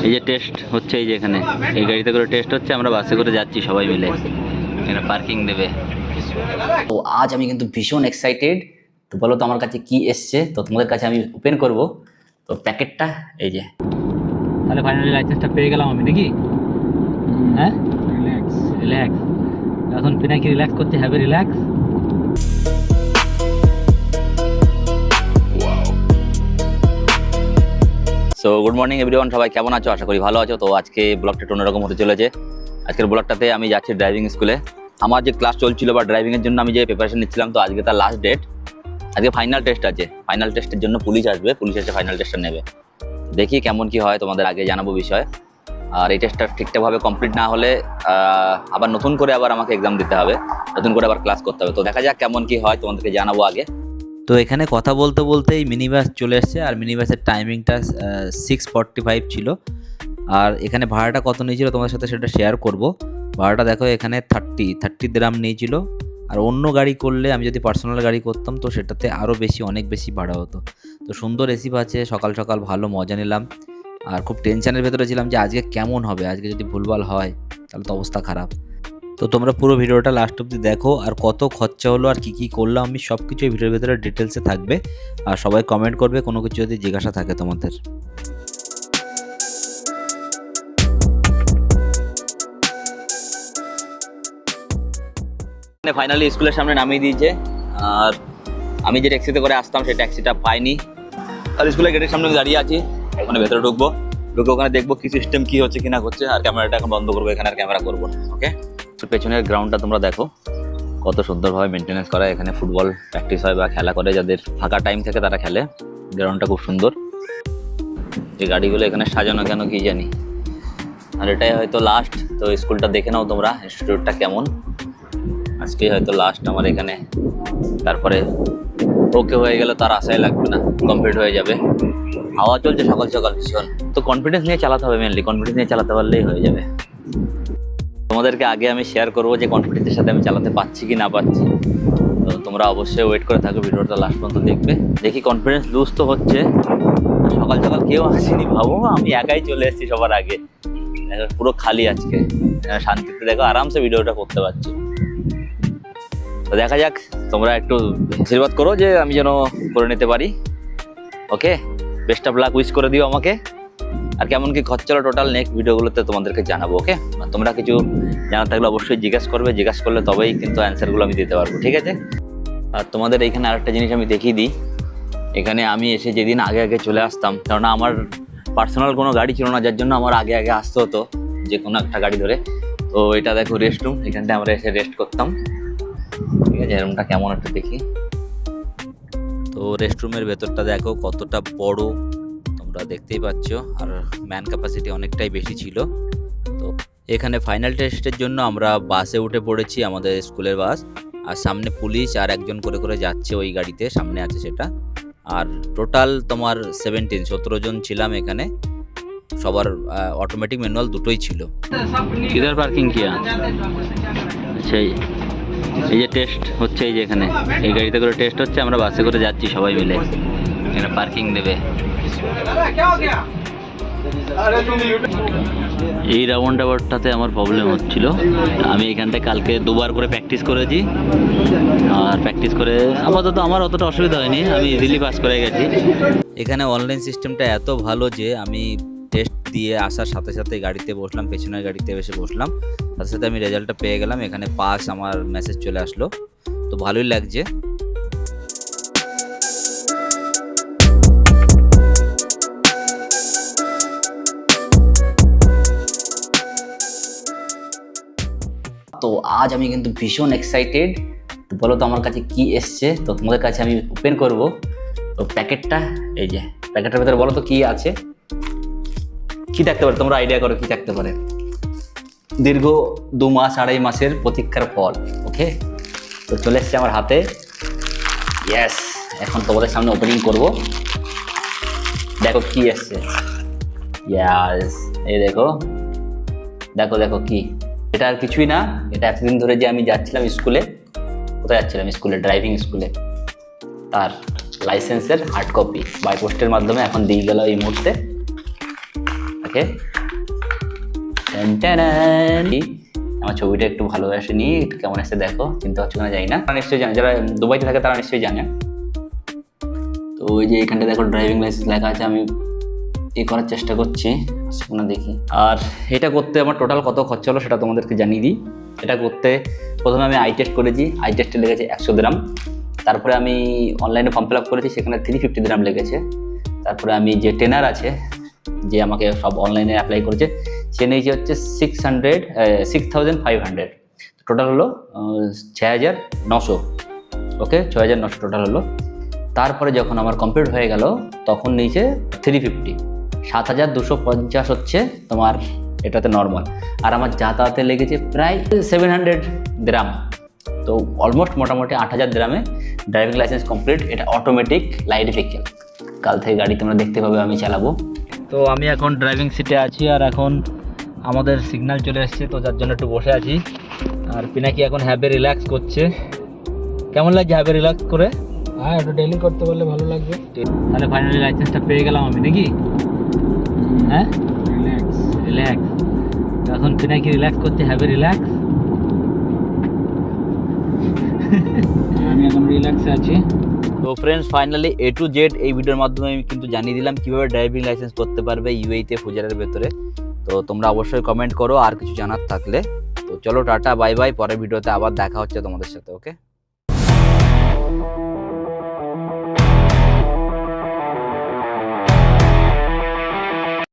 এই যে টেস্ট হচ্ছে, এই যে এখানে এই গাড়িতে করে টেস্ট হচ্ছে, আমরা বাসে করে যাচ্ছি সবাই মিলে। এখানে পার্কিং দেবে। তো আজ আমি কিন্তু ভীষণ এক্সাইটেড। তো বলো তো আমার কাছে কি এসছে, তো তোমাদের কাছে আমি ওপেন করব। তো প্যাকেটটা এই যে, তাহলে ফাইনালি লাইসেন্সটা পেয়ে গেলাম আমি নাকি? হ্যাঁ, রিল্যাক্স রিল্যাক্স। এখন পিনাকি রিল্যাক্স করছে, heavy relax. So good morning everyone, সবাই কেমন আছো? আশা করি ভালো আছো। তো আজকে ব্লগটা একটু অন্যরকম হতে চলেছে। আজকের ব্লগটাতে আমি যাচ্ছি ড্রাইভিং স্কুলে। আমার যে ক্লাস চলছিল বা ড্রাইভিংয়ের জন্য আমি যে প্রিপারেশন নিচ্ছিলাম, তো আজকে তার লাস্ট ডেট। আজকে ফাইনাল টেস্ট আছে। ফাইনাল টেস্টের জন্য পুলিশ আসবে, পুলিশ এসে ফাইনাল টেস্টটা নেবে। দেখি কেমন কি হয়, তোমাদের আগে জানাবো বিষয়। আর এই টেস্টটা ঠিকঠাকভাবে কমপ্লিট না হলে আবার নতুন করে আবার আমাকে এক্সাম দিতে হবে, নতুন করে আবার ক্লাস করতে হবে। তো দেখা যাক কেমন কি হয়, তোমাদেরকে জানাবো আগে। তো এখানে কথা বলতে বলতেই মিনি বাস চলে এসছে, আর মিনি বাসের টাইমিংটা 6:45 ছিল। আর এখানে ভাড়াটা কত নিয়েছিল তোমাদের সাথে সেটা শেয়ার করব। ভাড়াটা দেখো, এখানে 30 দিরহাম নিয়েছিল। আর অন্য গাড়ি করলে, আমি যদি পার্সোনাল গাড়ি করতাম তো সেটাতে আরও বেশি, অনেক বেশি ভাড়া হতো। তো সুন্দর এসি আছে, সকাল সকাল ভালো মজা নিলাম। আর খুব টেনশনের ভেতরে ছিলাম যে আজকে কেমন হবে, আজকে যদি ভুলভাল হয় তাহলে তো অবস্থা খারাপ। তো তোমরা পুরো ভিডিওটা লাস্ট অবধি দেখো, আর কত খরচা হলো আর কি করলাম আমি সব কিছু এই ভিডিওর ভেতরে ডিটেলসে থাকবে। আর সবাই কমেন্ট করবে কোনো কিছু যদি জিজ্ঞাসা থাকে তোমাদের। ফাইনালি স্কুলের সামনে নামিয়ে দিয়েছে। আর আমি যে ট্যাক্সিতে করে আসতাম সেই ট্যাক্সিটা পাইনি। আর স্কুলের গেটের সামনে আমি দাঁড়িয়ে আছি, ওখানে ভেতরে ঢুকে ওখানে দেখবো কি সিস্টেম কি হচ্ছে কিনা করছে। আর ক্যামেরাটা এখন বন্ধ করবো, এখানে আর ক্যামেরা করবো না। ওকে, পেছনের গ্রাউন্ডটা তোমরা দেখো কত সুন্দরভাবে মেনটেনেন্স করা। এখানে ফুটবল প্র্যাকটিস হয় বা খেলা করে, যাদের ফাঁকা টাইম থাকে তারা খেলে। গ্রাউন্ডটা খুব সুন্দর। যে গাড়িগুলো এখানে সাজানো কেন কি জানি। আর এটাই হয়তো লাস্ট। তো স্কুলটা দেখে নাও তোমরা, ইনস্টিটিউটটা কেমন। আজকেই হয়তো লাস্ট আমার এখানে, তারপরে ওকে হয়ে গেলে তার আশাই লাগবে না, কমপ্লিট হয়ে যাবে। হাওয়া চলছে সকাল সকাল ভীষণ। তো কনফিডেন্স নিয়ে চালাতে হবে, মেনলি কনফিডেন্স নিয়ে চালাতে পারলেই হয়ে যাবে। তোমাদেরকে আগে আমি শেয়ার করবো যে কনফিডেন্সের সাথে আমি চালাতে পারছি কি না পারছি। তো তোমরা অবশ্যই ওয়েট করে থাকো, ভিডিওটা লাস্ট পর্যন্ত দেখবে। দেখি কনফিডেন্স লুজ তো হচ্ছে। সকাল সকাল কেউ আসেনি, ভাবো আমি একাই চলে এসেছি সবার আগে। পুরো খালি আজকে, শান্তিতে দেখো আরামসে ভিডিওটা করতে পারছি। তো দেখা যাক, তোমরা একটু আশীর্বাদ করো যে আমি যেন করে নিতে পারি। ওকে, বেস্ট অফ লাক উইশ করে দিও আমাকে। আর কেমন কি খরচা হলো টোটাল নেক্সট ভিডিওগুলোতে তোমাদেরকে জানাবো। ওকে, তোমরা কিছু জানার থাকলে অবশ্যই জিজ্ঞাসা করবে, জিজ্ঞাসা করলে তবেই কিন্তু অ্যান্সারগুলো আমি দিতে পারবো, ঠিক আছে? আর তোমাদের এইখানে আরেকটা জিনিস আমি দেখিয়ে দিই। এখানে আমি এসে যেদিন আগে আগে চলে আসতাম, কারণ আমার পার্সোনাল কোনো গাড়ি ছিল না, যার জন্য আমার আগে আগে আসতে হতো যে কোনো একটা গাড়ি ধরে। তো এটা দেখো রেস্টরুম, এখানটায় আমরা এসে রেস্ট করতাম। ঠিক আছে, রুমটা কেমন একটা দেখি। তো রেস্টরুমের ভেতরটা দেখো কতটা বড়, তোমরা দেখতেই পাচ্ছ। আর ম্যান ক্যাপাসিটি অনেকটাই বেশি ছিল। তো এখানে ফাইনাল টেস্টের জন্য আমরা বাসে উঠে পড়েছি, আমাদের স্কুলের বাস। আর সামনে পুলিশ আর একজন করে করে যাচ্ছে ওই গাড়িতে, সামনে আছে সেটা। আর টোটাল তোমার 17 জন ছিলাম এখানে। সবার অটোমেটিক ম্যানুয়াল দুটোই ছিল। কিধার পার্কিং কিয়া? সেই এই যে টেস্ট হচ্ছে, এই যে এখানে এই গাড়িতে করে টেস্ট হচ্ছে, আমরা বাসে করে যাচ্ছি সবাই মিলে। এখানে পার্কিং দেবে। এই রাউন্ড আবারটাতে আমার প্রবলেম হচ্ছিল। আমি এখানটায় কালকে 2বার করে প্র্যাকটিস করেছি। আর প্র্যাকটিস করে আপাতত আমার অতটা অসুবিধা হয়নি, আমি ইজিলি পাস করে গেছি। এখানে অনলাইন সিস্টেমটা এত ভালো যে আমি টেস্ট দিয়ে আসার সাথে সাথে গাড়িতে বসলাম, পেছনের গাড়িতে এসে বসলাম, সাথে সাথে আমি রেজাল্টটা পেয়ে গেলাম। এখানে পাস আমার মেসেজ চলে আসলো, তো ভালোই লাগছে। তো আজ আমি কিন্তু ভীষণ এক্সাইটেড। তো বলো তো আমার কাছে কি এসছে, তো তোমাদের কাছে আমি ওপেন করব। তো প্যাকেটটা এই যে, প্যাকেটের ভেতরে বলো তো কি আছে, কি থাকতে পারে, তোমরা আইডিয়া করো কি থাকতে পারে। দীর্ঘ 2 মাস 2.5 মাসের প্রতীক্ষার ফল। ওকে, তো চলে এসছে আমার হাতে। ইয়েস, এখন তোমাদের সামনে ওপেনিং করব। দেখো কি এসছে। ইয়েস, এই দেখো দেখো দেখো কি। এটা আর কিছুই না, এটা এতদিন ধরে যে আমি যাচ্ছিলাম স্কুলে, কোথায় যাচ্ছিলাম, স্কুলে, ড্রাইভিং স্কুলে, তার লাইসেন্সের হার্ড কপি বাই পোস্টের মাধ্যমে এখন দিয়ে গেল এই মুহূর্তে। দেখে। ট্যান। আমার ছবিটা একটু ভালো আসেনি, একটু কেমন এসে দেখো, চিন্তা হচ্ছে না জানি না, নিশ্চয়ই জানে, যারা দুবাইতে থাকে তারা নিশ্চয়ই জানে। তো ওই যে এখানটা দেখো ড্রাইভিং লাইসেন্স লেখা আছে, আমি করার চেষ্টা করছি, না দেখি। আর এটা করতে আমার টোটাল কত খরচা হলো সেটা তোমাদেরকে জানিয়ে দিই। এটা করতে প্রথমে আমি আই টেস্ট করেছি, আই টেস্টে লেগেছে 100 দিরহাম। তারপরে আমি অনলাইনে ফর্ম ফিল আপ করেছি, সেখানে 350 দিরহাম লেগেছে। তারপরে আমি যে ট্রেনার আছে, যে আমাকে সব অনলাইনে অ্যাপ্লাই করেছে, সে নিয়েছে হচ্ছে 6500। টোটাল হলো 6900। ওকে, 6900 টোটাল হলো। তারপরে যখন আমার কমপ্লিট হয়ে গেল তখন নিচে 350, 7250 হচ্ছে তোমার এটাতে নর্মাল। আর আমার যাতায়াতে লেগেছে প্রায় 700 দিরহাম। তো অলমোস্ট মোটামুটি 8000 দিরহামে ড্রাইভিং লাইসেন্স কমপ্লিট। এটা অটোমেটিক লাইট ভেহিকেল, কাল থেকে গাড়ি তোমরা দেখতে পাবে, আমি চালাবো। তো আমি এখন ড্রাইভিং সিটে আছি, আর এখন আমাদের সিগন্যাল চলে এসছে, তো যার জন্য একটু বসে আছি। আর পিনাকি এখন হ্যাবে রিল্যাক্স করছে। কেমন লাগছে হ্যাবে রিল্যাক্স করে? হ্যাঁ, একটু ডেইলি করতে পারলে ভালো লাগবে। তাহলে ফাইনালি লাইসেন্সটা পেয়ে গেলাম আমি, নাকি? হ্যাঁ, রিল্যাক্স। এখন পিনাকি রিল্যাক্স করছে, হ্যাবে রিল্যাক্স। আমি এখন রিল্যাক্সে আছি। তো friends, finally A to Z এই ভিডিওর মাধ্যমে আমি কিন্তু জানিয়ে দিলাম কীভাবে ড্রাইভিং লাইসেন্স করতে পারবে ইউএইতে, ফুজারের ভেতরে। তো তোমরা অবশ্যই কমেন্ট করো আর কিছু জানার থাকলে। তো চলো টাটা, বাই বাই, পরের ভিডিওতে আবার দেখা হচ্ছে তোমাদের সাথে। ওকে।